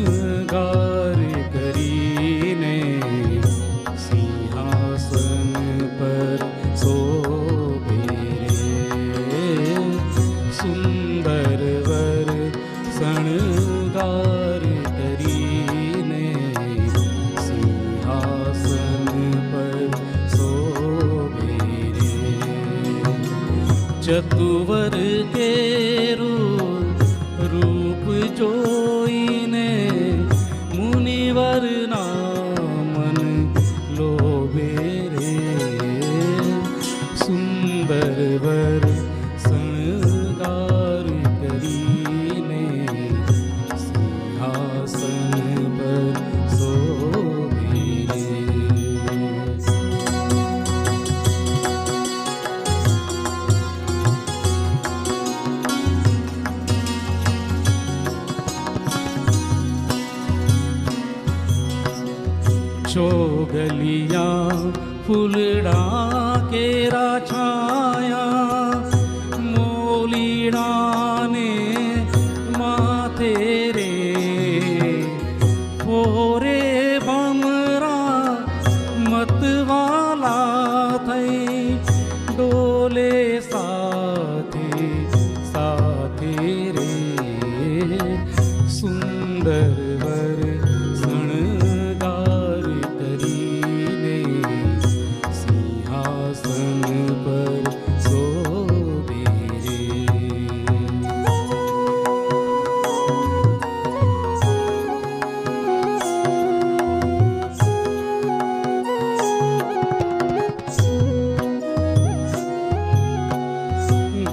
શણગાર કરીને સિંહાસન પર શોભે રે. સુંદર વર શણગાર કરીને સિંહાસન પર શોભે રે. ચતુવર કેરું રૂપ જોઈને મુનિવરના મન લોભે રે. સુંદર વર શણગાર કરીને સિંહાસન પર શોભે રે. ચોગલિયા ફૂલડા કેરા છાયા મોલીડાને માથે રે. ફોરે ભમરા મતવાલા થઈ ડોલે સાથે સાથે રે. સુંદર વર શણગાર કરીને સિંહાસન પર શોભે રે.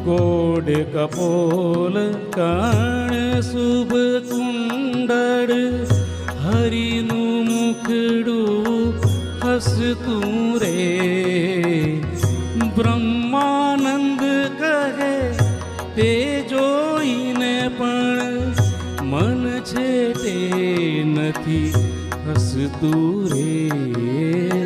ગોડ કપોલ કણ શુભ કુંડળ હરિનું મુખડું હસતું રે. બ્રહ્માનંદ કહે તે જોઈને પણ મન છેટે નથી હસતું રે.